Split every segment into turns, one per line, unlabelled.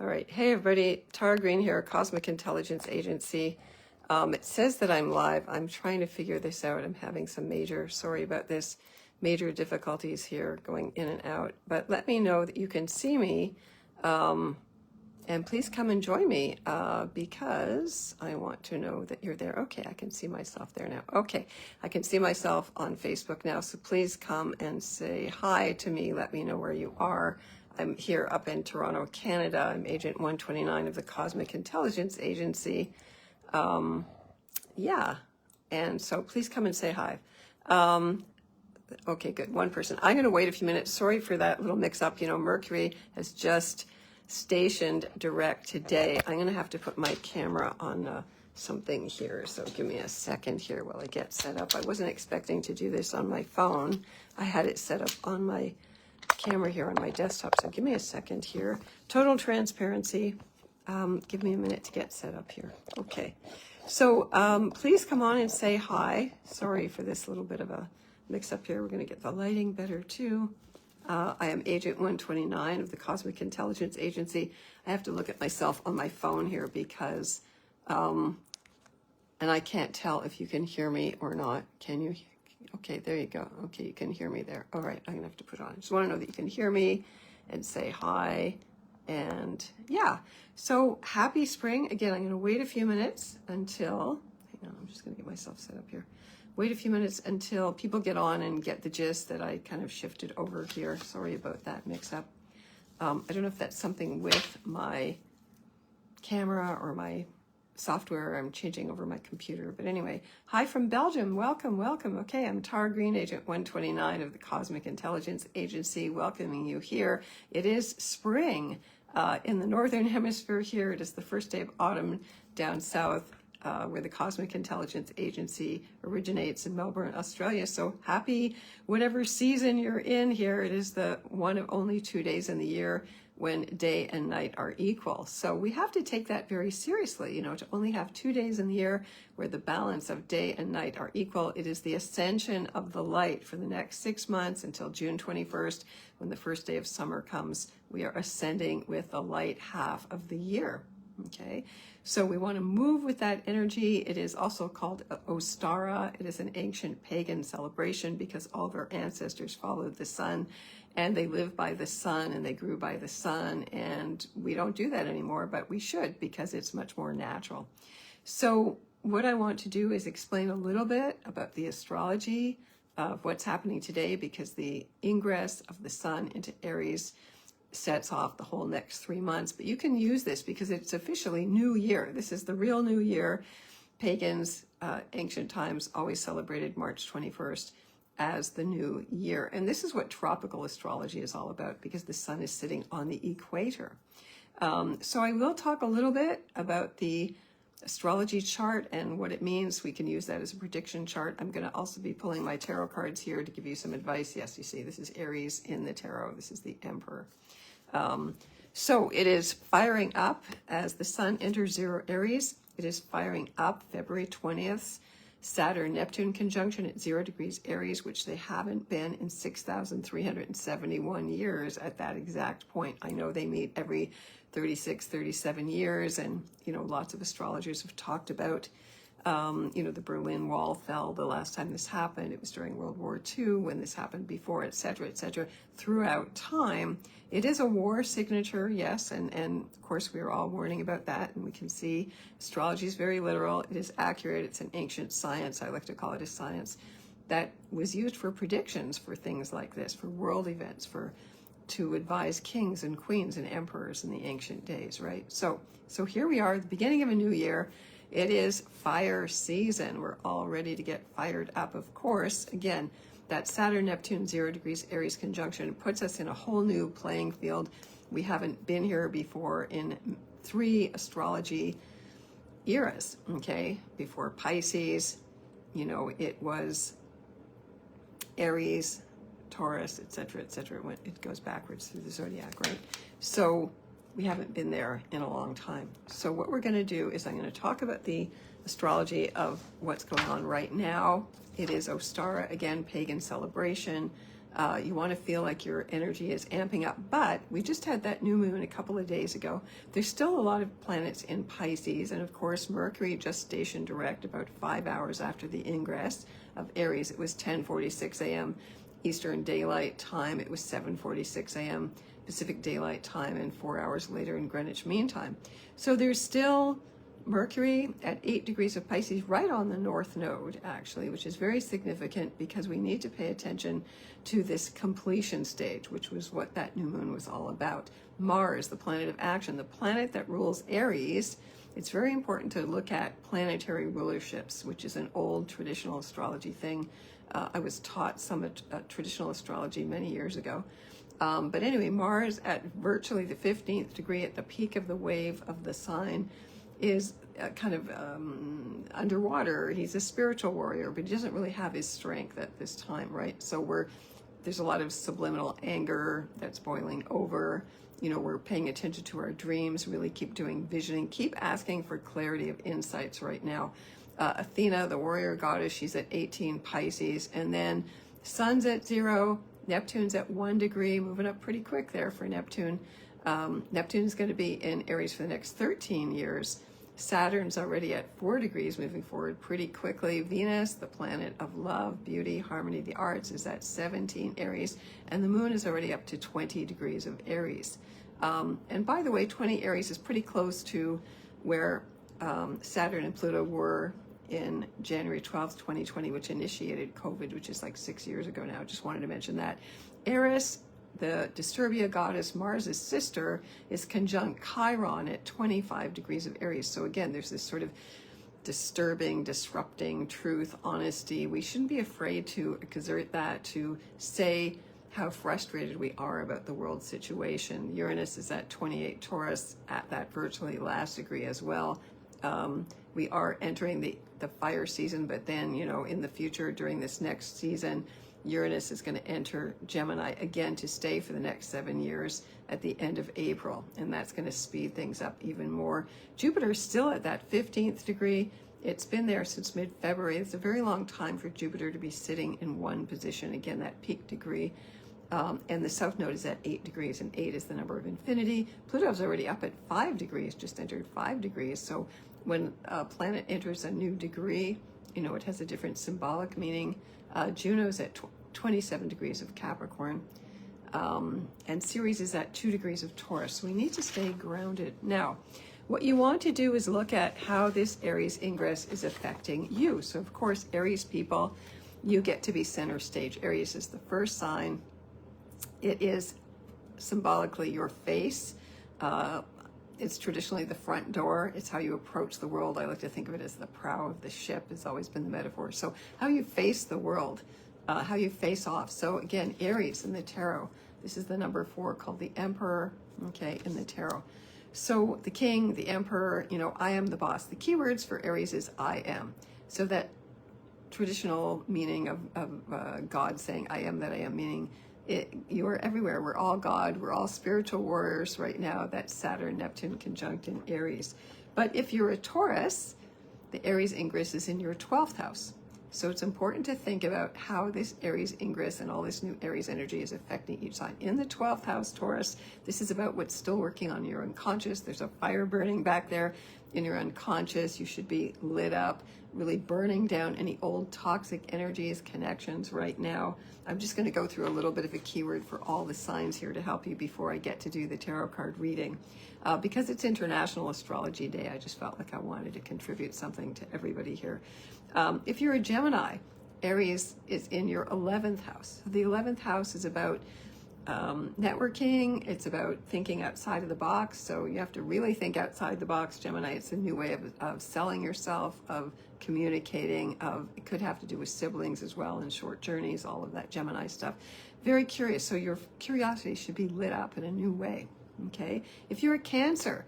All right. Hey, everybody. Tara Green here, Cosmic Intelligence Agency. It says that I'm live. I'm trying to figure this out. I'm having some sorry about this, major difficulties here going in and out. But let me know that you can see me. And please come and join me because I want to know that you're there. Okay, I can see myself there now. Okay, I can see myself on Facebook now. So please come and say hi to me. Let me know where you are. I'm here up in Toronto, Canada. I'm Agent 129 of the Cosmic Intelligence Agency. Yeah, and so please come and say hi. Okay, good. One person. I'm going to wait a few minutes. Sorry for that little mix-up. You know, Mercury has just stationed direct today. I'm going to have to put my camera on something here. So give me a second here while I get set up. I wasn't expecting to do this on my phone. I had it set up on my camera here on my desktop. So give me a second here. Total transparency. Give me a minute to get set up here. Okay. So please come on and say hi. Sorry for this little bit of a mix up here. We're going to get the lighting better too. I am Agent 129 of the Cosmic Intelligence Agency. I have to look at myself on my phone here because, and I can't tell if you can hear me or not. Can you? Okay, there you go. Okay, you can hear me there. All right, I'm gonna have to put on. I just want to know that you can hear me and say hi. And yeah, so happy spring. Again, I'm gonna wait a few minutes until, hang on, I'm just gonna get myself set up here. Wait a few minutes until people get on and get the gist that I kind of shifted over here. Sorry about that mix up. I don't know if that's something with my camera or my software. I'm changing over my computer. But anyway, hi from Belgium. Welcome, welcome. Okay, I'm Tara Green, Agent 129 of the Cosmic Intelligence Agency, welcoming you here. It is spring in the Northern Hemisphere here. It is the first day of autumn down south. Where the Cosmic Intelligence Agency originates in Melbourne, Australia. So happy whatever season you're in here. It is the one of only 2 days in the year when day and night are equal. So we have to take that very seriously, you know, to only have 2 days in the year where the balance of day and night are equal. It is the ascension of the light for the next 6 months until June 21st, when the first day of summer comes. We are ascending with the light half of the year. Okay, so we want to move with that energy. It is also called Ostara. It is an ancient pagan celebration because all of our ancestors followed the sun and they lived by the sun and they grew by the sun. And we don't do that anymore, but we should because it's much more natural. So what I want to do is explain a little bit about the astrology of what's happening today, because the ingress of the sun into Aries sets off the whole next 3 months. But you can use this because it's officially New Year. This is the real New Year. Pagans, ancient times, always celebrated March 21st as the new year. And this is what tropical astrology is all about, because the sun is sitting on the equator. So I will talk a little bit about the astrology chart and what it means. We can use that as a prediction chart. I'm going to also be pulling my tarot cards here to give you some advice. Yes, you see, this is Aries in the tarot. This is the Emperor. So it is firing up as the sun enters zero Aries. It is firing up February 20th. Saturn-Neptune conjunction at 0 degrees Aries, which they haven't been in 6,371 years at that exact point. I know they meet every 36, 37 years, and, you know, lots of astrologers have talked about, you know, the Berlin Wall fell the last time this happened. It was during World War II when this happened before, et cetera, throughout time. It is a war signature, yes, and of course we are all warning about that, and we can see astrology is very literal. It is accurate. It's an ancient science. I like to call it a science that was used for predictions for things like this, for world events, to advise kings and queens and emperors in the ancient days, right? So here we are at the beginning of a new year. It is fire season. We're all ready to get fired up, of course. Again, that Saturn-Neptune 0 degrees Aries conjunction puts us in a whole new playing field. We haven't been here before in 3 astrology eras, okay? Before Pisces, you know, it was Aries, Taurus, et cetera, it goes backwards through the zodiac, right? So we haven't been there in a long time. So what we're going to do is I'm going to talk about the astrology of what's going on right now. It is Ostara, again, pagan celebration. You want to feel like your energy is amping up. But we just had that new moon a couple of days ago. There's still a lot of planets in Pisces. And of course, Mercury just stationed direct about 5 hours after the ingress of Aries. It was 10:46 a.m. Eastern Daylight Time. It was 7:46 a.m. Pacific Daylight Time, and 4 hours later in Greenwich Mean Time. So there's still Mercury at 8 degrees of Pisces, right on the North Node, actually, which is very significant because we need to pay attention to this completion stage, which was what that new moon was all about. Mars, the planet of action, the planet that rules Aries. It's very important to look at planetary rulerships, which is an old traditional astrology thing. I was taught some traditional astrology many years ago. But anyway, Mars at virtually the 15th degree at the peak of the wave of the sign is kind of underwater. He's a spiritual warrior, but he doesn't really have his strength at this time, right? So there's a lot of subliminal anger that's boiling over. You know, we're paying attention to our dreams, really keep doing visioning, keep asking for clarity of insights right now. Athena, the warrior goddess, she's at 18 Pisces, and then Sun's at 0, Neptune's at 1 degree, moving up pretty quick there for Neptune. Neptune is going to be in Aries for the next 13 years. Saturn's already at 4 degrees, moving forward pretty quickly. Venus, the planet of love, beauty, harmony, the arts, is at 17 Aries, and the moon is already up to 20 degrees of Aries. And by the way, 20 Aries is pretty close to where Saturn and Pluto were in January 12th, 2020, which initiated COVID, which is like 6 years ago now. Just wanted to mention that. Eris, the Disturbia goddess, Mars's sister, is conjunct Chiron at 25 degrees of Aries. So again, there's this sort of disturbing, disrupting truth, honesty. We shouldn't be afraid to exert that, to say how frustrated we are about the world situation. Uranus is at 28 Taurus at that virtually last degree as well. We are entering the fire season, but then, you know, in the future, during this next season, Uranus is going to enter Gemini again to stay for the next 7 years at the end of April, and that's going to speed things up even more. Jupiter is still at that 15th degree. It's been there since mid-February. It's a very long time for Jupiter to be sitting in one position, again, that peak degree. And the South Node is at 8 degrees, and 8 is the number of infinity. Pluto's already up at 5 degrees, just entered 5 degrees. So when a planet enters a new degree, you know, it has a different symbolic meaning. Juno's at 27 degrees of Capricorn, and Ceres is at 2 degrees of Taurus. So we need to stay grounded. Now, what you want to do is look at how this Aries ingress is affecting you. So of course, Aries people, you get to be center stage. Aries is the first sign. It is symbolically your face. It's traditionally the front door. It's how you approach the world. I like to think of it as the prow of the ship. It's always been the metaphor. So how you face the world, how you face off. So again, Aries in the tarot. This is the number 4 called the Emperor, okay, in the tarot. So the King, the Emperor, you know, I am the boss. The key words for Aries is I am. So that traditional meaning of God saying I am that I am, meaning you are everywhere. We're all God. We're all spiritual warriors right now. That's Saturn, Neptune conjunct in Aries. But if you're a Taurus, the Aries ingress is in your 12th house. So it's important to think about how this Aries ingress and all this new Aries energy is affecting each sign. In the 12th house, Taurus, this is about what's still working on your unconscious. There's a fire burning back there in your unconscious. You should be lit up, really burning down any old toxic energies, connections right now. I'm just going to go through a little bit of a keyword for all the signs here to help you before I get to do the tarot card reading. Because it's International Astrology Day, I just felt like I wanted to contribute something to everybody here. If you're a Gemini, Aries is in your 11th house. The 11th house is about networking. It's about thinking outside of the box. So you have to really think outside the box, Gemini. It's a new way of selling yourself, of communicating, it could have to do with siblings as well, and short journeys, all of that Gemini stuff. Very curious. So your curiosity should be lit up in a new way. Okay. If you're a Cancer,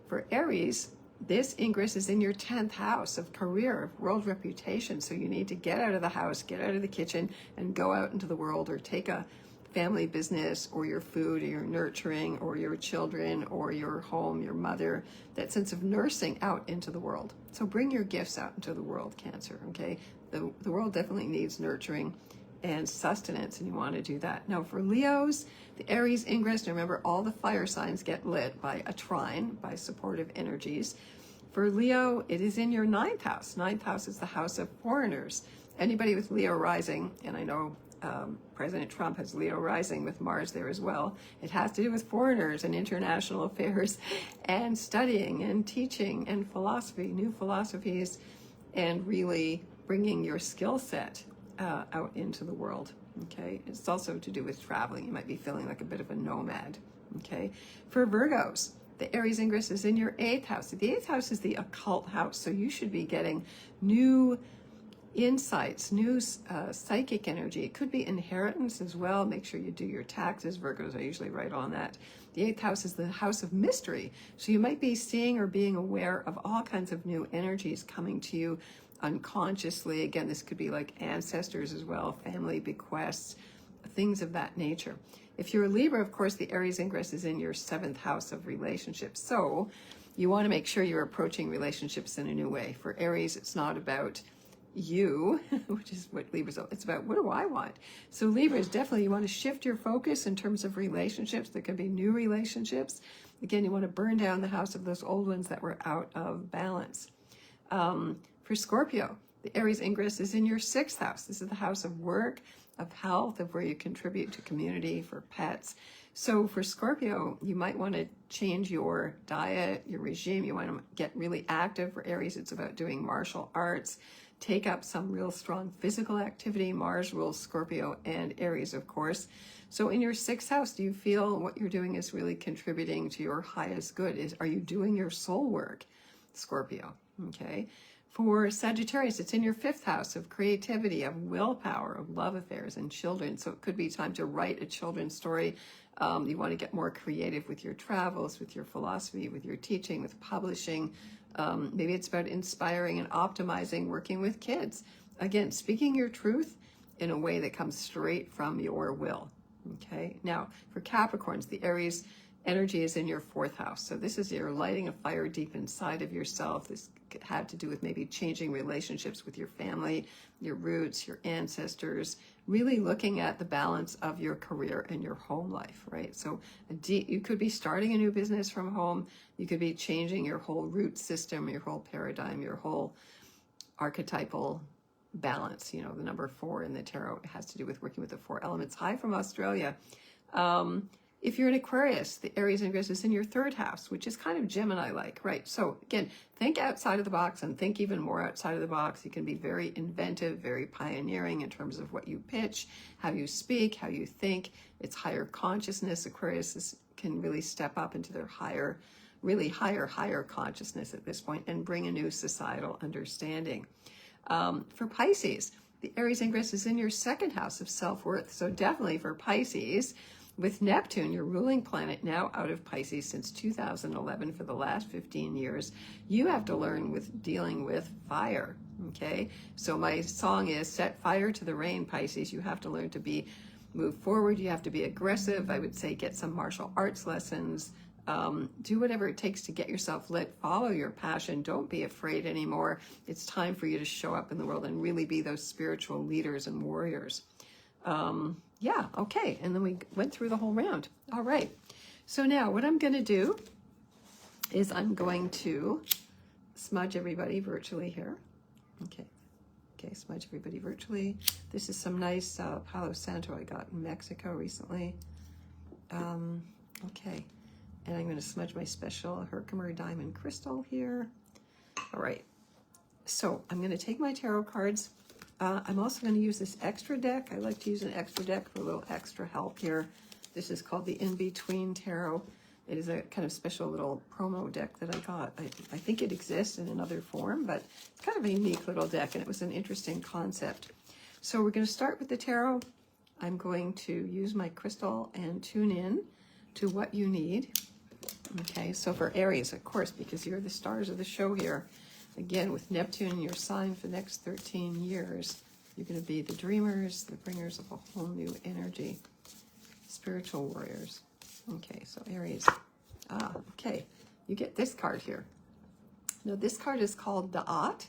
for Aries, this ingress is in your 10th house of career, of world reputation. So you need to get out of the house, get out of the kitchen, and go out into the world, or take a family business, or your food, or your nurturing, or your children, or your home, your mother, that sense of nursing out into the world. So bring your gifts out into the world, Cancer, okay? The world definitely needs nurturing. and sustenance, and you want to do that. Now for Leos, the Aries ingress, remember all the fire signs get lit by a trine, by supportive energies. For Leo, it is in your ninth house. Ninth house is the house of foreigners. Anybody with Leo rising, and I know President Trump has Leo rising with Mars there as well. It has to do with foreigners and international affairs and studying and teaching and philosophy, new philosophies, and really bringing your skill set out into the world. Okay, it's also to do with traveling. You might be feeling like a bit of a nomad. Okay, for Virgos, the Aries ingress is in your 8th house. The 8th house is the occult house, so you should be getting new insights, new psychic energy. It could be inheritance as well. Make sure you do your taxes. Virgos are usually right on that. The 8th house is the house of mystery, so you might be seeing or being aware of all kinds of new energies coming to you unconsciously. Again, this could be like ancestors as well, family bequests, things of that nature. If you're a Libra, of course, the Aries ingress is in your 7th house of relationships. So you want to make sure you're approaching relationships in a new way. For Aries, it's not about you, which is what Libras are. It's about, what do I want? So Libras, definitely you want to shift your focus in terms of relationships. There can be new relationships. Again, you want to burn down the house of those old ones that were out of balance. For Scorpio, the Aries ingress is in your 6th house. This is the house of work, of health, of where you contribute to community, for pets. So for Scorpio, you might want to change your diet, your regime. You want to get really active. For Aries, it's about doing martial arts. Take up some real strong physical activity. Mars rules Scorpio and Aries, of course. So in your 6th house, do you feel what you're doing is really contributing to your highest good? Are you doing your soul work, Scorpio? Okay. For Sagittarius, it's in your 5th house of creativity, of willpower, of love affairs and children. So it could be time to write a children's story. You want to get more creative with your travels, with your philosophy, with your teaching, with publishing. Maybe it's about inspiring and optimizing, working with kids. Again, speaking your truth in a way that comes straight from your will. Okay. Now, for Capricorns, the Aries energy is in your 4th house. So this is your lighting a fire deep inside of yourself. This could have to do with maybe changing relationships with your family, your roots, your ancestors, really looking at the balance of your career and your home life, right? So you could be starting a new business from home. You could be changing your whole root system, your whole paradigm, your whole archetypal balance. You know, the number 4 in the tarot has to do with working with the 4 elements. Hi from Australia. If you're an Aquarius, the Aries ingress is in your 3rd house, which is kind of Gemini-like, right? So again, think outside of the box and think even more outside of the box. You can be very inventive, very pioneering in terms of what you pitch, how you speak, how you think. It's higher consciousness. Aquarius can really step up into their higher consciousness at this point and bring a new societal understanding. For Pisces, the Aries ingress is in your 2nd house of self-worth. So definitely for Pisces, with Neptune, your ruling planet, now out of Pisces since 2011 for the last 15 years, you have to learn with dealing with fire, okay? So my song is Set Fire to the Rain, Pisces. You have to learn to move forward. You have to be aggressive. I would say get some martial arts lessons. Do whatever it takes to get yourself lit. Follow your passion. Don't be afraid anymore. It's time for you to show up in the world and really be those spiritual leaders and warriors. Yeah, okay, and then we went through the whole round. All right, so now what I'm going to do is I'm going to smudge everybody virtually here. Okay, smudge everybody virtually. This is some nice Palo Santo I got in Mexico recently. Okay, and I'm going to smudge my special Herkimer diamond crystal here. All right, so I'm going to take my tarot cards. I'm also going to use this extra deck. I like to use an extra deck for a little extra help here. This is called the In-Between Tarot. It is a kind of special little promo deck that I got. I think it exists in another form, but it's kind of a unique little deck, and it was an interesting concept. So we're going to start with the tarot. I'm going to use my crystal and tune in to what you need. Okay, so for Aries, of course, because you're the stars of the show here, again, with Neptune in your sign for the next 13 years, you're going to be the dreamers, the bringers of a whole new energy, spiritual warriors. Okay, so Aries. Okay, you get this card here. Now, this card is called Da'at,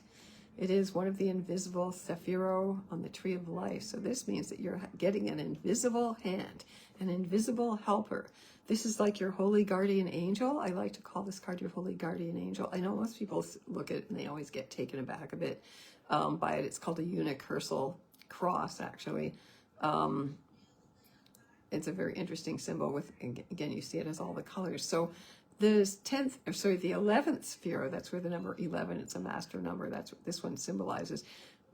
It is one of the invisible Sephiro on the tree of life. So this means that you're getting an invisible hand, an invisible helper. This is like your holy guardian angel. I like to call this card your holy guardian angel. I know most people look at it and they always get taken aback a bit by it. It's called a unicursal cross, actually. It's a very interesting symbol with, again, you see it as all the colors. So the 11th sphere, that's where the number 11, it's a master number, that's what this one symbolizes,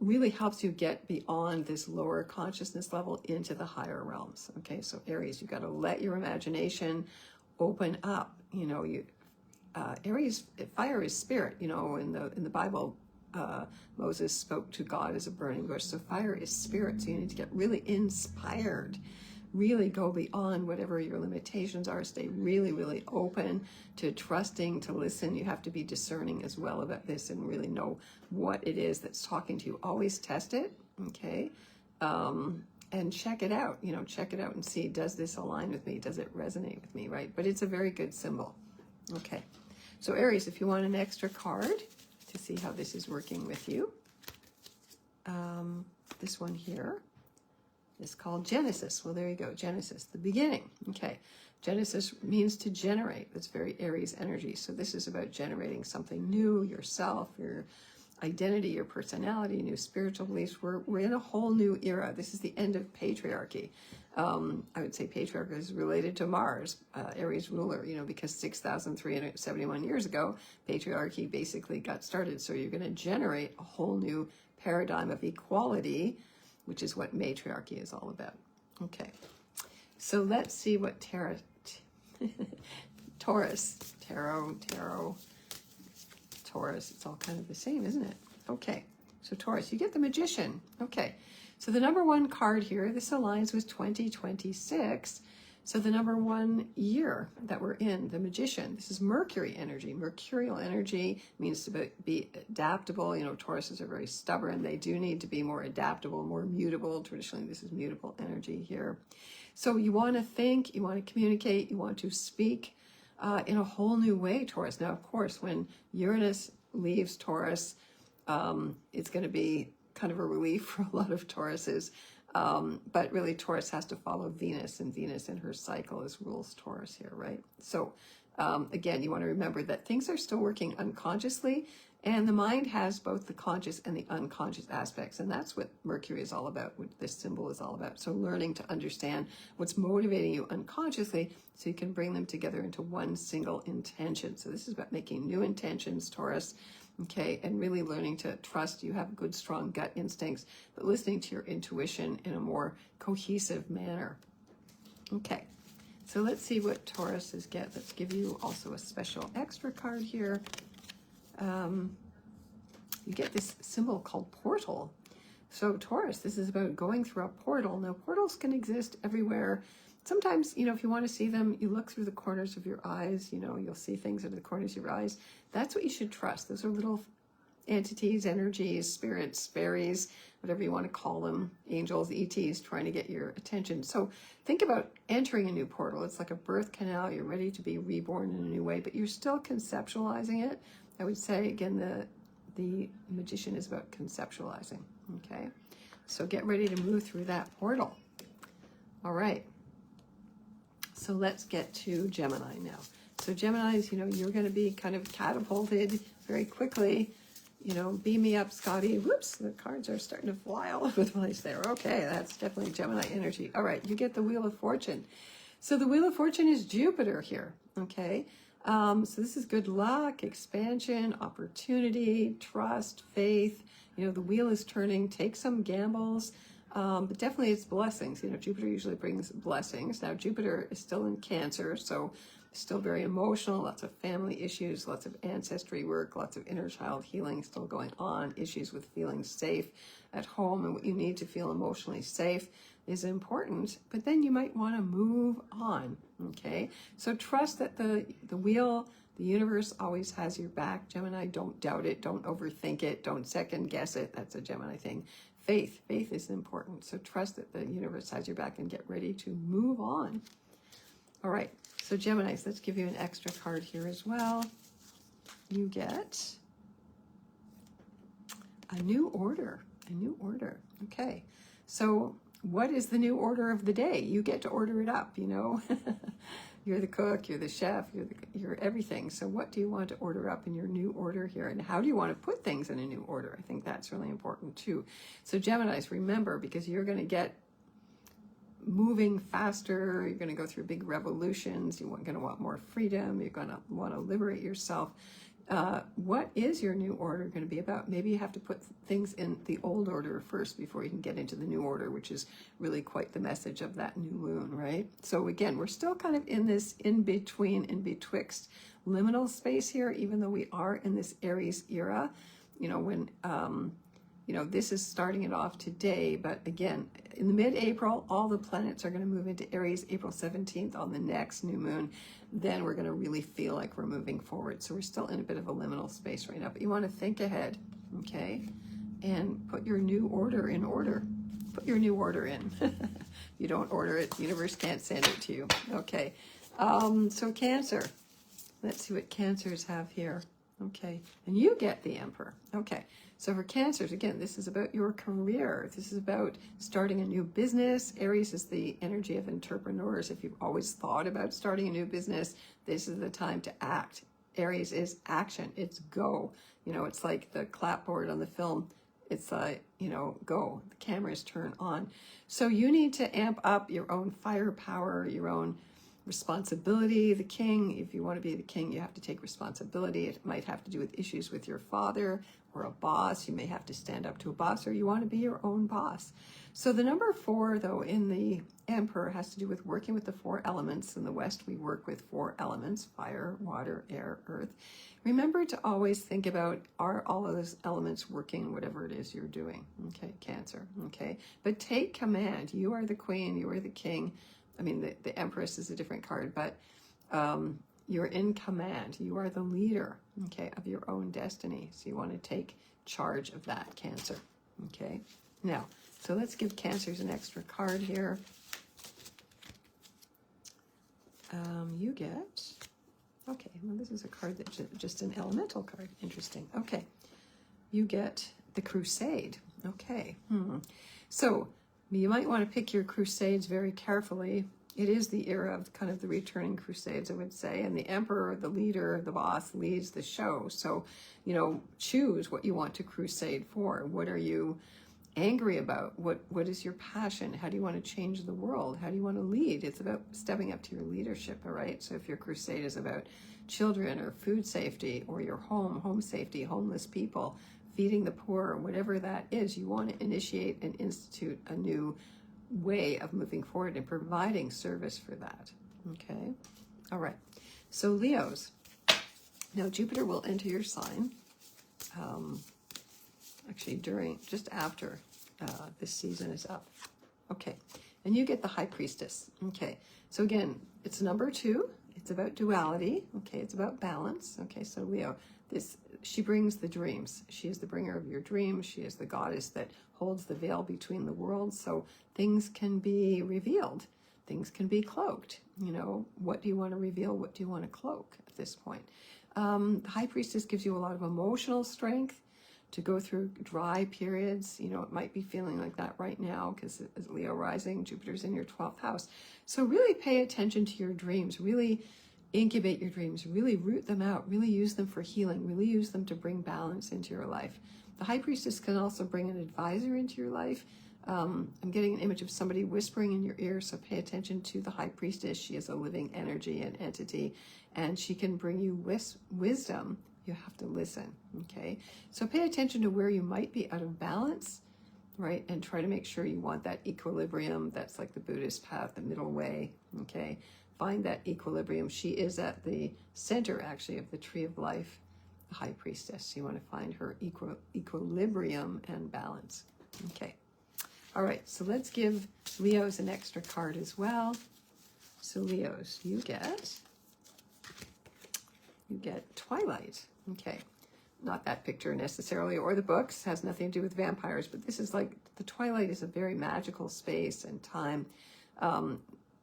really helps you get beyond this lower consciousness level into the higher realms. Okay, so Aries, you got to let your imagination open up. You know, Aries, fire is spirit. You know, in the Bible, Moses spoke to God as a burning bush. So fire is spirit. So you need to get really inspired. Really go beyond whatever your limitations are. Stay really, really open to trusting, to listen. You have to be discerning as well about this and really know what it is that's talking to you. Always test it, okay? And check it out. You know, check it out and see, does this align with me? Does it resonate with me, right? But it's a very good symbol. Okay. So Aries, if you want an extra card to see how this is working with you, this one here is called Genesis. Well, there you go, Genesis, the beginning. Okay, Genesis means to generate. That's very Aries energy. So this is about generating something new, yourself, your identity, your personality, new spiritual beliefs. We're in a whole new era. This is the end of patriarchy. I would say patriarchy is related to Mars, Aries ruler, you know, because 6,371 years ago, patriarchy basically got started. So you're going to generate a whole new paradigm of equality, which is what matriarchy is all about. Okay, so let's see what Taurus, it's all kind of the same, isn't it? Okay, so Taurus, you get the Magician. Okay, so the number one card here, this aligns with 2026. So the number one year that we're in, the Magician, this is Mercury energy. Mercurial energy means to be adaptable. You know, Tauruses are very stubborn. They do need to be more adaptable, more mutable. Traditionally, this is mutable energy here. So you want to think, you want to communicate, you want to speak in a whole new way, Taurus. Now, of course, when Uranus leaves Taurus, it's going to be kind of a relief for a lot of Tauruses. But really Taurus has to follow Venus, and Venus in her cycle rules Taurus here, right? So again, you want to remember that things are still working unconsciously, and the mind has both the conscious and the unconscious aspects, and that's what Mercury is all about, what this symbol is all about. So learning to understand what's motivating you unconsciously so you can bring them together into one single intention. So this is about making new intentions, Taurus. Okay, and really learning to trust you have good, strong gut instincts, but listening to your intuition in a more cohesive manner. Okay, so let's see what Tauruses get. Let's give you also a special extra card here. You get this symbol called portal. So Taurus, this is about going through a portal. Now, portals can exist everywhere. Sometimes, you know, if you want to see them, you look through the corners of your eyes, you know, you'll see things out of the corners of your eyes. That's what you should trust. Those are little entities, energies, spirits, fairies, whatever you want to call them, angels, ETs, trying to get your attention. So think about entering a new portal. It's like a birth canal. You're ready to be reborn in a new way, but you're still conceptualizing it. I would say, again, the Magician is about conceptualizing, okay? So get ready to move through that portal. All right. So let's get to Gemini now. So Geminis, you know, you're going to be kind of catapulted very quickly. You know, beam me up, Scotty. Whoops, the cards are starting to fly all over the place there. Okay, that's definitely Gemini energy. All right, you get the Wheel of Fortune. So the Wheel of Fortune is Jupiter here, okay? So this is good luck, expansion, opportunity, trust, faith. You know, the wheel is turning. Take some gambles. But definitely it's blessings. You know, Jupiter usually brings blessings. Now, Jupiter is still in Cancer, so still very emotional, lots of family issues, lots of ancestry work, lots of inner child healing still going on, issues with feeling safe at home, and what you need to feel emotionally safe is important, but then you might want to move on, okay? So trust that the wheel, the universe always has your back, Gemini. Don't doubt it, don't overthink it, don't second guess it. That's a Gemini thing. Faith is important. So trust that the universe has your back and get ready to move on. All right, so Geminis, let's give you an extra card here as well. You get A new order, a new order. Okay, so what is the new order of the day? You get to order it up, you know. You're the cook, you're the chef, you're everything. So what do you want to order up in your new order here? And how do you want to put things in a new order? I think that's really important too. So Geminis, remember, because you're going to get moving faster, you're going to go through big revolutions, you're going to want more freedom, you're going to want to liberate yourself. What is your new order going to be about? Maybe you have to put things in the old order first before you can get into the new order, which is really quite the message of that new moon, right? So again, we're still kind of in this in-between, in-betwixt liminal space here, even though we are in this Aries era, you know, when, you know, this is starting it off today, but again, in the mid-April, all the planets are going to move into Aries, April 17th on the next new moon. Then we're going to really feel like we're moving forward. So we're still in a bit of a liminal space right now, but you want to think ahead, okay? And put your new order in order. Put your new order in. If you don't order it, the universe can't send it to you. Okay, so Cancer. Let's see what Cancers have here. Okay, and you get the Emperor. Okay, so for Cancers, again, this is about your career. This is about starting a new business. Aries is the energy of entrepreneurs. If you've always thought about starting a new business, this is the time to act. Aries is action. It's go. You know, it's like the clapboard on the film. It's you know, go. The cameras turn on. So you need to amp up your own firepower, your own responsibility. The king, if you want to be the king, you have to take responsibility. It might have to do with issues with your father or a boss. You may have to stand up to a boss, or you want to be your own boss. So the number 4, though, in the Emperor has to do with working with the 4 elements. In the West, we work with 4 elements: fire, water, air, earth. Remember to always think about, are all of those elements working whatever it is you're doing? Okay, Cancer, okay? But take command. You are the queen, you are the king. I mean, the Empress is a different card, but you're in command. You are the leader, okay, of your own destiny. So you want to take charge of that, Cancer, okay? Now, so let's give Cancers an extra card here. You get, okay, well, this is a card that's just an elemental card. Interesting. Okay, you get the Crusade. Okay, So you might want to pick your crusades very carefully. It is the era of kind of the returning crusades, I would say. And the Emperor, the leader, the boss, leads the show. So, you know, choose what you want to crusade for. What are you angry about? What is your passion? How do you want to change the world? How do you want to lead? It's about stepping up to your leadership, all right? So if your crusade is about children or food safety, or your home safety, homeless people, feeding the poor, whatever that is, you want to initiate and institute a new way of moving forward and providing service for that. Okay, all right. So Leos, now Jupiter will enter your sign actually just after this season is up. Okay, and you get the High Priestess. Okay, so again, it's number 2. It's about duality. Okay, it's about balance. Okay, so Leo, she brings the dreams. She is the bringer of your dreams. She is the goddess that holds the veil between the worlds. So things can be revealed. Things can be cloaked. You know, what do you want to reveal? What do you want to cloak at this point? The High Priestess gives you a lot of emotional strength to go through dry periods. You know, it might be feeling like that right now because as Leo rising, Jupiter's in your 12th house. So really pay attention to your dreams. Really incubate your dreams, really root them out, really use them for healing, really use them to bring balance into your life. The High Priestess can also bring an advisor into your life. I'm getting an image of somebody whispering in your ear, so pay attention to the High Priestess. She is a living energy and entity, and she can bring you wisdom. You have to listen, okay? So pay attention to where you might be out of balance, right? And try to make sure you want that equilibrium. That's like the Buddhist path, the middle way, okay? Find that equilibrium. She is at the center, actually, of the tree of life, the High Priestess. You want to find her equilibrium and balance. Okay. All right, so let's give Leos an extra card as well. So Leos, you get Twilight. Okay. Not that picture necessarily, or the books, has nothing to do with vampires, but this is like, the Twilight is a very magical space and time.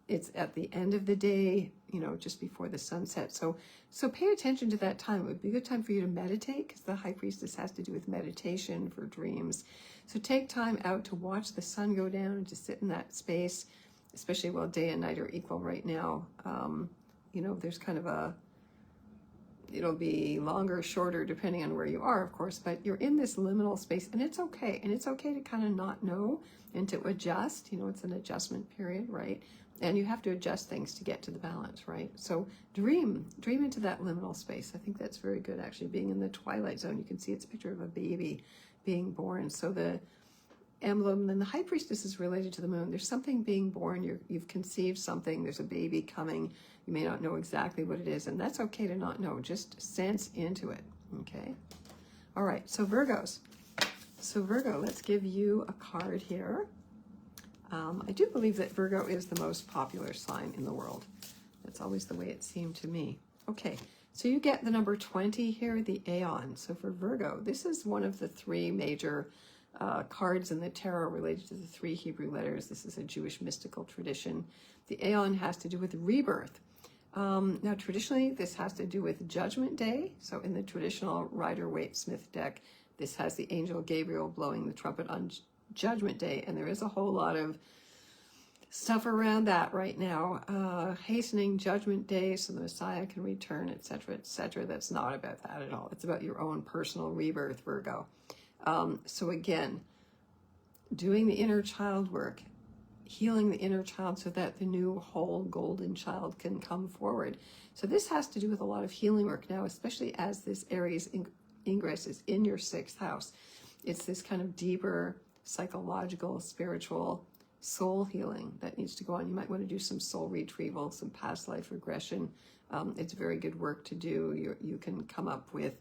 It's at the end of the day. just before the sunset. So pay attention to that time. It would be a good time for you to meditate, because the High Priestess has to do with meditation for dreams. So take time out to watch the sun go down and to sit in that space, especially while day and night are equal right now. There's kind of it'll be longer or shorter depending on where you are, of course, but you're in this liminal space, and it's okay. And it's okay to kind of not know and to adjust. It's an adjustment period, right? And you have to adjust things to get to the balance, right? So dream into that liminal space. I think that's very good, actually, being in the twilight zone. You can see it's a picture of a baby being born. So the emblem, and the High Priestess is related to the moon. There's something being born. You've conceived something. There's a baby coming. You may not know exactly what it is, and that's okay to not know. Just sense into it, okay? All right, so Virgos. So Virgo, let's give you a card here. I do believe that Virgo is the most popular sign in the world. That's always the way it seemed to me. Okay, so you get the number 20 here, the Aeon. So for Virgo, this is one of the three major cards in the tarot related to the three Hebrew letters. This is a Jewish mystical tradition. The Aeon has to do with rebirth. Now, traditionally, this has to do with Judgment Day. So in the traditional Rider-Waite-Smith deck, this has the angel Gabriel blowing the trumpet on Judgment Day, and there is a whole lot of stuff around that right now, hastening Judgment Day so the Messiah can return, etc., etc. That's not about that at all. It's about your own personal rebirth, Virgo. So again, doing the inner child work, healing the inner child so that the new whole golden child can come forward. So this has to do with a lot of healing work now, especially as this Aries ingress is in your 6th house. It's this kind of deeper psychological, spiritual, soul healing that needs to go on. You might want to do some soul retrieval, some past life regression. It's very good work to do. You can come up with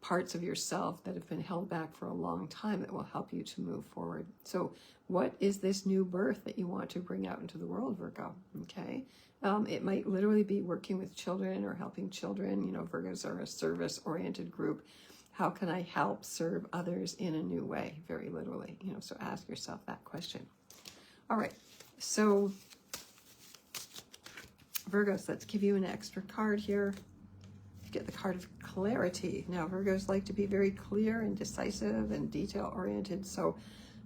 parts of yourself that have been held back for a long time that will help you to move forward. So what is this new birth that you want to bring out into the world, Virgo? Okay. It might literally be working with children or helping children. Virgos are a service-oriented group. How can I help serve others in a new way? Very literally, so ask yourself that question. All right, so Virgos, let's give you an extra card here. You get the card of clarity. Now, Virgos like to be very clear and decisive and detail-oriented, so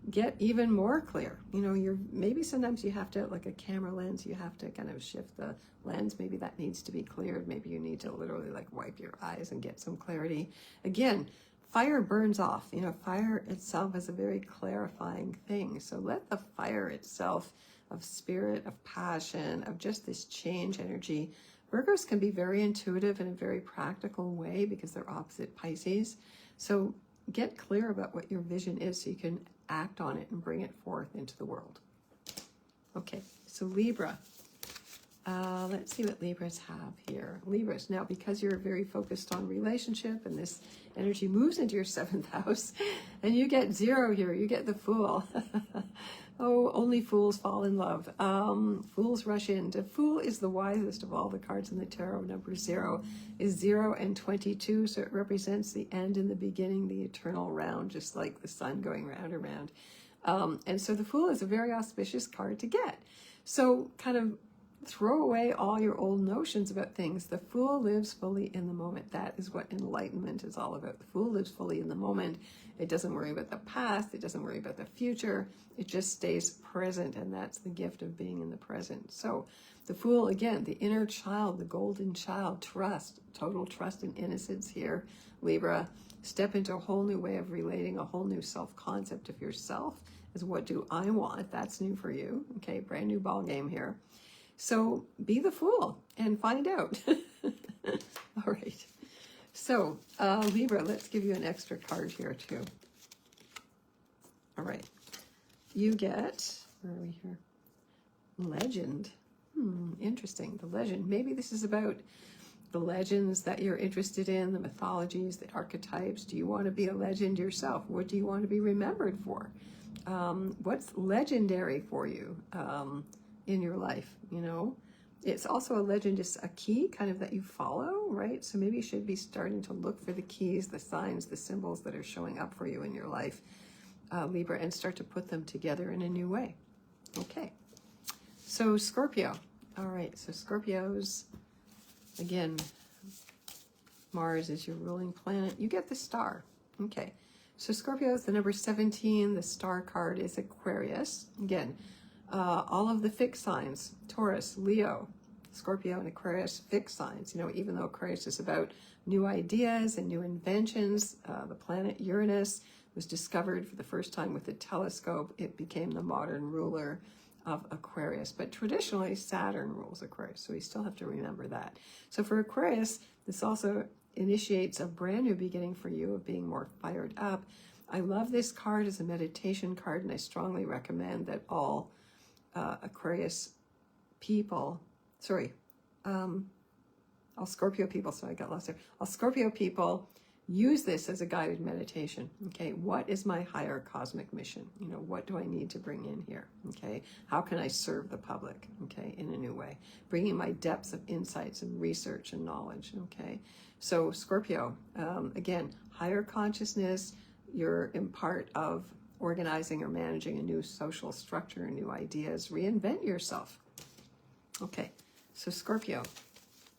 get even more clear. Maybe sometimes you have to, like a camera lens, you have to kind of shift the lens. Maybe that needs to be cleared. Maybe you need to literally wipe your eyes and get some clarity. Again, fire burns off. Fire itself is a very clarifying thing. So let the fire itself of spirit, of passion, of just this change energy. Virgos can be very intuitive in a very practical way because they're opposite Pisces. So get clear about what your vision is so you can act on it and bring it forth into the world. Okay, so Libra. Let's see what Libras have here. Libras, now because you're very focused on relationship and this energy moves into your 7th house and you get 0 here, you get the Fool. Oh, only fools fall in love. Fools rush in. The Fool is the wisest of all the cards in the tarot. Number 0 is 0 and 22, so it represents the end and the beginning, the eternal round, just like the sun going round and round. And so the Fool is a very auspicious card to get. So kind of throw away all your old notions about things. The Fool lives fully in the moment. That is what enlightenment is all about. The Fool lives fully in the moment. It doesn't worry about the past. It doesn't worry about the future. It just stays present, and that's the gift of being in the present. So the Fool, again, the inner child, the golden child, trust, total trust and innocence here. Libra, step into a whole new way of relating, a whole new self-concept of yourself is what do I want? That's new for you. Okay, brand new ball game here. So be the Fool and find out. All right. So Libra, let's give you an extra card here too. All right. You get, where are we here? Legend. Interesting. The legend. Maybe this is about the legends that you're interested in, the mythologies, the archetypes. Do you want to be a legend yourself? What do you want to be remembered for? What's legendary for you? In your life, it's also a legend, just a key kind of that you follow, right? So maybe you should be starting to look for the keys, the signs, the symbols that are showing up for you in your life, Libra, and start to put them together in a new way. Okay, so Scorpio, All right, so Scorpios, again, Mars is your ruling planet. You get the star. Okay, so Scorpios, the number 17, the star card is Aquarius. Again, all of the fixed signs, Taurus, Leo, Scorpio, and Aquarius, fixed signs. You know, even though Aquarius is about new ideas and new inventions, the planet Uranus was discovered for the first time with a telescope. It became the modern ruler of Aquarius. But traditionally, Saturn rules Aquarius, so we still have to remember that. So for Aquarius, this also initiates a brand new beginning for you of being more fired up. I love this card as a meditation card, and I strongly recommend that all Aquarius people, all Scorpio people, so I got lost there. All Scorpio people use this as a guided meditation. Okay, what is my higher cosmic mission? You know, what do I need to bring in here? Okay, how can I serve the public? Okay, in a new way, bringing my depths of insights and research and knowledge. Okay, so Scorpio, again, higher consciousness. You're in part of organizing or managing a new social structure, new ideas. Reinvent yourself. Okay, so Scorpio,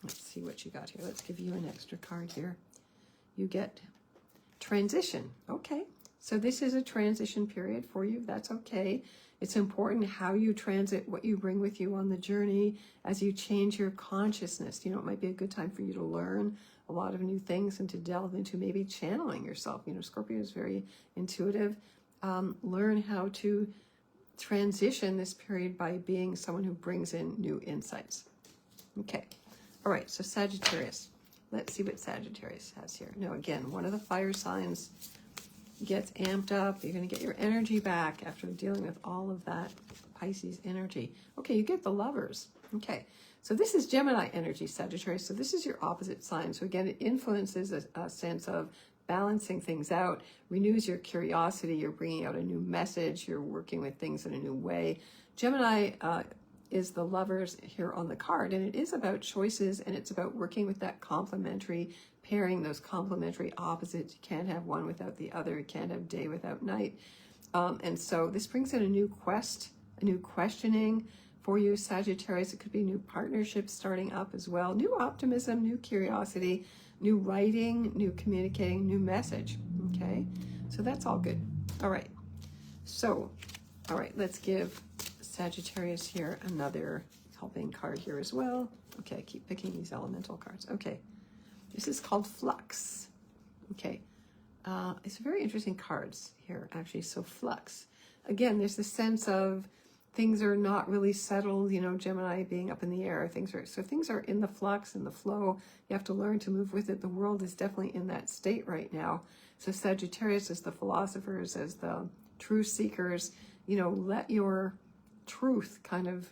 let's see what you got here. Let's give you an extra card here. You get transition. Okay, so this is a transition period for you. That's okay. It's important how you transit, what you bring with you on the journey as you change your consciousness. You know, it might be a good time for you to learn a lot of new things and to delve into maybe channeling yourself. You know, Scorpio is very intuitive. Learn how to transition this period by being someone who brings in new insights. Okay, all right, so Sagittarius. Let's see what Sagittarius has here. Now, again, one of the fire signs gets amped up. You're going to get your energy back after dealing with all of that Pisces energy. Okay, you get the Lovers. Okay, so this is Gemini energy, Sagittarius. So this is your opposite sign. So again, it influences a sense of balancing things out, renews your curiosity. You're bringing out a new message. You're working with things in a new way. Gemini is the Lovers here on the card, and it is about choices, and it's about working with that complementary pairing, those complementary opposites. You can't have one without the other. You can't have day without night. And so this brings in a new quest, a new questioning for you, Sagittarius. It could be new partnerships starting up as well, new optimism, new curiosity, new writing, new communicating, new message. Okay, so that's all good. All right, so, all right, let's give Sagittarius here another helping card here as well. Okay, I keep picking these elemental cards. Okay, this is called Flux. Okay, it's very interesting cards here, actually. So Flux, again, there's the sense of things are not really settled, you know, Gemini being up in the air. Things are in the flux and the flow. You have to learn to move with it. The world is definitely in that state right now. So Sagittarius, as the philosophers, as the truth seekers, you know, let your truth kind of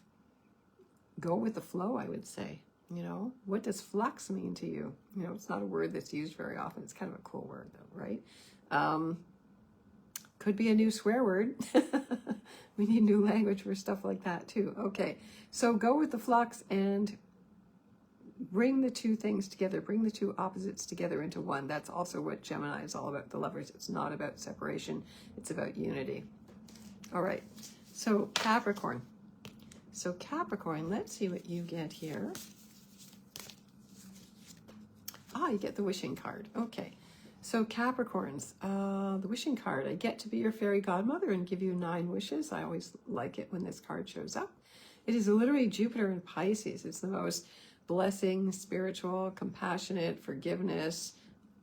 go with the flow, I would say. You know, what does flux mean to you? You know, it's not a word that's used very often. It's kind of a cool word though, right? Could be a new swear word. We need new language for stuff like that too. Okay, so go with the flux and bring the two things together, bring the two opposites together into one. That's also what Gemini is all about, the Lovers. It's not about separation, it's about unity. All right, so Capricorn. So Capricorn, let's see what you get here. You get the wishing card. Okay. So Capricorns, the wishing card, I get to be your fairy godmother and give you 9 wishes. I always like it when this card shows up. It is literally Jupiter in Pisces. It's the most blessing, spiritual, compassionate, forgiveness,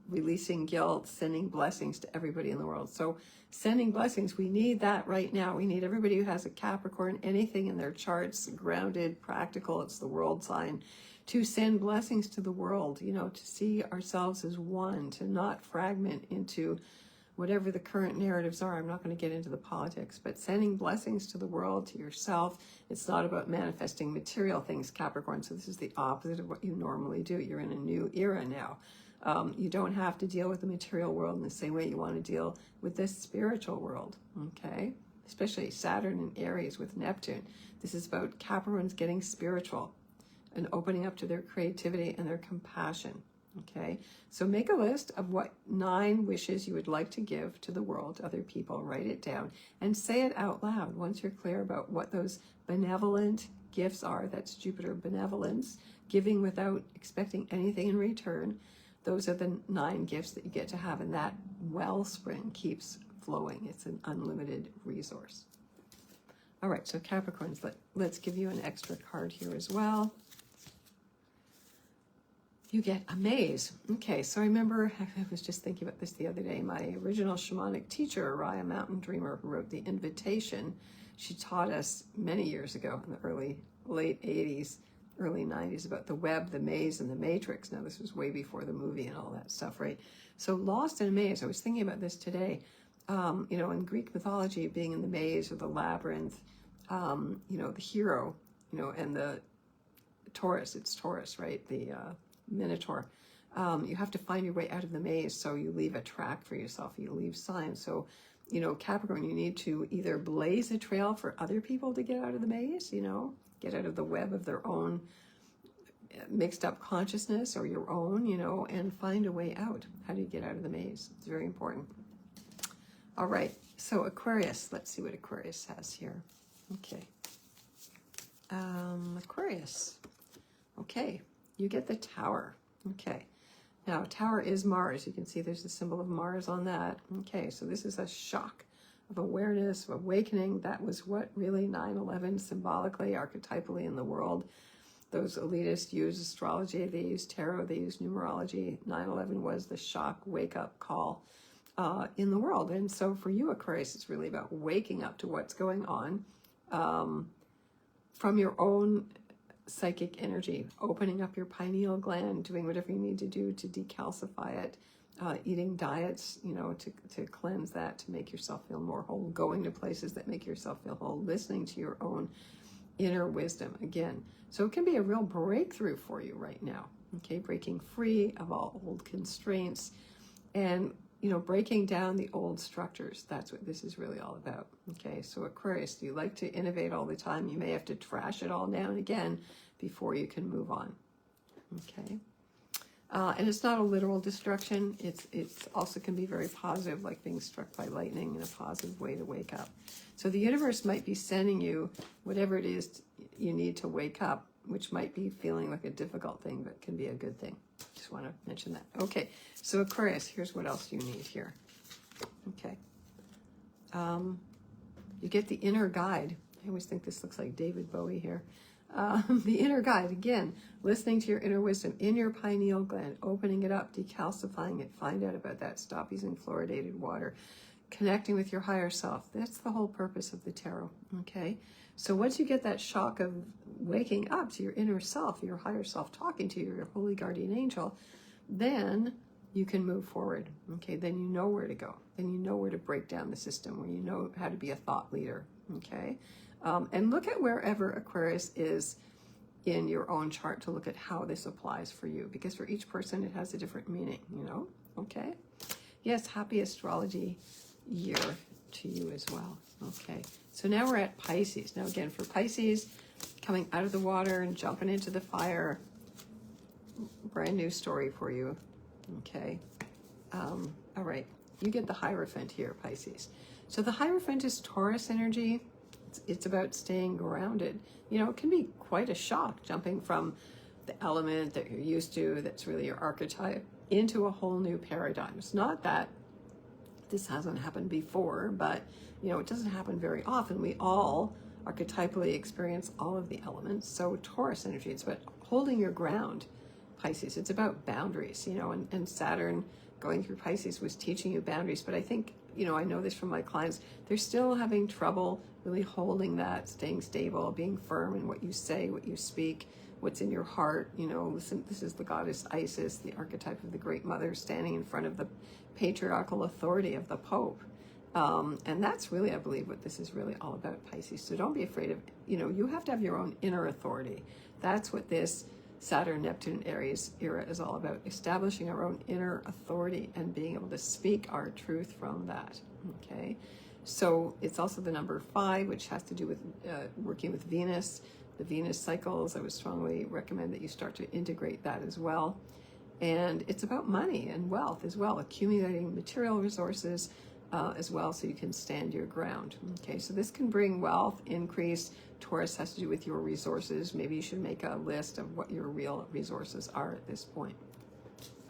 releasing guilt, sending blessings to everybody in the world. So sending blessings, we need that right now. We need everybody who has a Capricorn, anything in their charts, grounded, practical, it's the world sign, to send blessings to the world, you know, to see ourselves as one, to not fragment into whatever the current narratives are. I'm not going to get into the politics, but sending blessings to the world, to yourself. It's not about manifesting material things, Capricorn. So this is the opposite of what you normally do. You're in a new era now. You don't have to deal with the material world in the same way you want to deal with this spiritual world, okay? Especially Saturn and Aries with Neptune. This is about Capricorns getting spiritual and opening up to their creativity and their compassion, Okay, so make a list of what 9 wishes you would like to give to the world, other people. Write it down and say it out loud. Once you're clear about what those benevolent gifts are, that's Jupiter benevolence, giving without expecting anything in return. Those are the 9 gifts that you get to have, and that wellspring keeps flowing. It's an unlimited resource. All right, so Capricorns, let's give you an extra card here as well. You get a maze. Okay, so I remember, I was just thinking about this the other day, my original shamanic teacher, Raya Mountain Dreamer, who wrote The Invitation, she taught us many years ago in the late 80s, early 90s about the web, the maze, and the matrix. Now, this was way before the movie and all that stuff, right? So lost in a maze, I was thinking about this today. In Greek mythology, being in the maze or the labyrinth, the hero, and the Taurus, it's Taurus, right? The Minotaur. You have to find your way out of the maze, so you leave a track for yourself, you leave signs. So, Capricorn, you need to either blaze a trail for other people to get out of the maze, get out of the web of their own mixed up consciousness or your own, and find a way out. How do you get out of the maze? It's very important. All right, so Aquarius, let's see what Aquarius has here. Okay. Aquarius. Okay, you get the Tower. Okay. Now, Tower is Mars. You can see there's a symbol of Mars on that. Okay, so this is a shock of awareness, of awakening. That was what really 9/11 symbolically, archetypally in the world. Those elitists use astrology, they use tarot, they use numerology. 9/11 was the shock wake-up call in the world. And so for you, Aquarius, it's really about waking up to what's going on from your own psychic energy, opening up your pineal gland, doing whatever you need to do to decalcify it, eating diets, to cleanse that, to make yourself feel more whole, going to places that make yourself feel whole, listening to your own inner wisdom again. So it can be a real breakthrough for you right now, okay? Breaking free of all old constraints and, breaking down the old structures. That's what this is really all about, okay? So Aquarius, you like to innovate all the time. You may have to trash it all down again before you can move on, okay? And it's not a literal destruction. It's also can be very positive, like being struck by lightning, in a positive way to wake up. So the universe might be sending you whatever it is you need to wake up, which might be feeling like a difficult thing, but can be a good thing. Just want to mention that. Okay, so Aquarius, here's what else you need here. Okay. You get the inner guide. I always think this looks like David Bowie here. The inner guide, again, listening to your inner wisdom in your pineal gland, opening it up, decalcifying it, find out about that, stop using fluoridated water, connecting with your higher self. That's the whole purpose of the tarot, okay? So once you get that shock of waking up to your inner self, your higher self talking to you, your holy guardian angel, then you can move forward, okay? Then you know where to go. Then you know where to break down the system, where you know how to be a thought leader, okay? And look at wherever Aquarius is in your own chart to look at how this applies for you, because for each person it has a different meaning, okay? Yes, happy astrology year to you as well, okay? So now we're at Pisces. Now again, for Pisces, coming out of the water and jumping into the fire, brand new story for you, okay? All right, you get the Hierophant here, Pisces. So the Hierophant is Taurus energy. It's about staying grounded. It can be quite a shock jumping from the element that you're used to, that's really your archetype, into a whole new paradigm. It's not that this hasn't happened before, but it doesn't happen very often. We all archetypally experience all of the elements. So Taurus energy, it's about holding your ground, Pisces. It's about boundaries, and Saturn going through Pisces was teaching you boundaries. But I think, I know this from my clients, they're still having trouble really holding that, staying stable, being firm in what you say, what you speak, what's in your heart. Listen, this is the goddess Isis, the archetype of the Great Mother, standing in front of the patriarchal authority of the Pope. And that's really, I believe, what this is really all about, Pisces. So don't be afraid of, you have to have your own inner authority. That's what this Saturn, Neptune, Aries era is all about, establishing our own inner authority and being able to speak our truth from that, okay? So it's also the number 5, which has to do with working with Venus, the Venus cycles. I would strongly recommend that you start to integrate that as well. And it's about money and wealth as well, accumulating material resources as well, so you can stand your ground. Okay, so this can bring wealth, increase. Taurus has to do with your resources. Maybe you should make a list of what your real resources are at this point.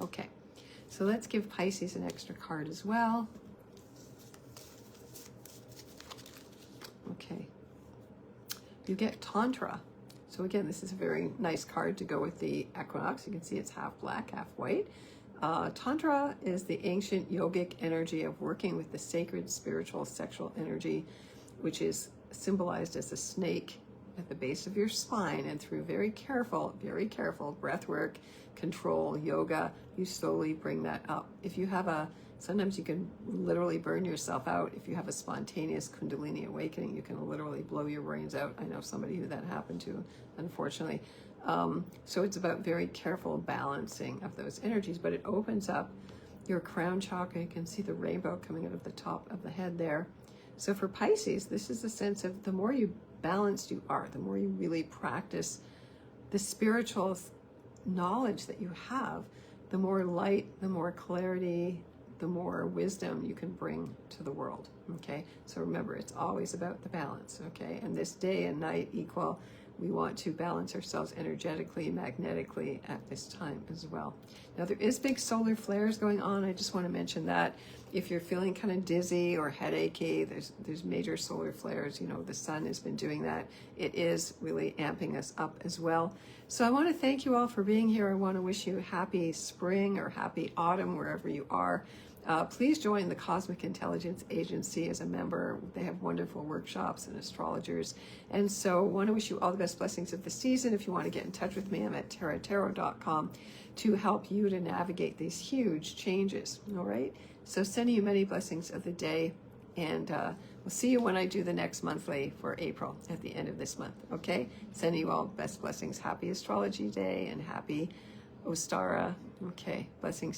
Okay, so let's give Pisces an extra card as well. Okay, you get Tantra. So again, this is a very nice card to go with the Equinox. You can see it's half black, half white. Tantra is the ancient yogic energy of working with the sacred, spiritual, sexual energy, which is symbolized as a snake at the base of your spine. And through very careful breath work, control, yoga, you slowly bring that up. If you have sometimes you can literally burn yourself out. If you have a spontaneous Kundalini awakening, you can literally blow your brains out. I know somebody who that happened to, unfortunately. So it's about very careful balancing of those energies, but it opens up your crown chakra. You can see the rainbow coming out of the top of the head there. So for Pisces, this is the sense of the more you balanced you are, the more you really practice the spiritual knowledge that you have, the more light, the more clarity, the more wisdom you can bring to the world. Okay, so remember, it's always about the balance. Okay, and this day and night equal. We want to balance ourselves energetically, magnetically at this time as well. Now, there is big solar flares going on. I just want to mention that if you're feeling kind of dizzy or headachy, there's major solar flares. You know, the sun has been doing that. It is really amping us up as well. So I want to thank you all for being here. I want to wish you happy spring or happy autumn wherever you are. Please join the Cosmic Intelligence Agency as a member. They have wonderful workshops and astrologers. And so I want to wish you all the best blessings of the season. If you want to get in touch with me, I'm at taratarot.com to help you to navigate these huge changes. All right? So sending you many blessings of the day. And we'll see you when I do the next monthly for April at the end of this month. Okay? Sending you all best blessings. Happy Astrology Day and happy Ostara. Okay. Blessings to you.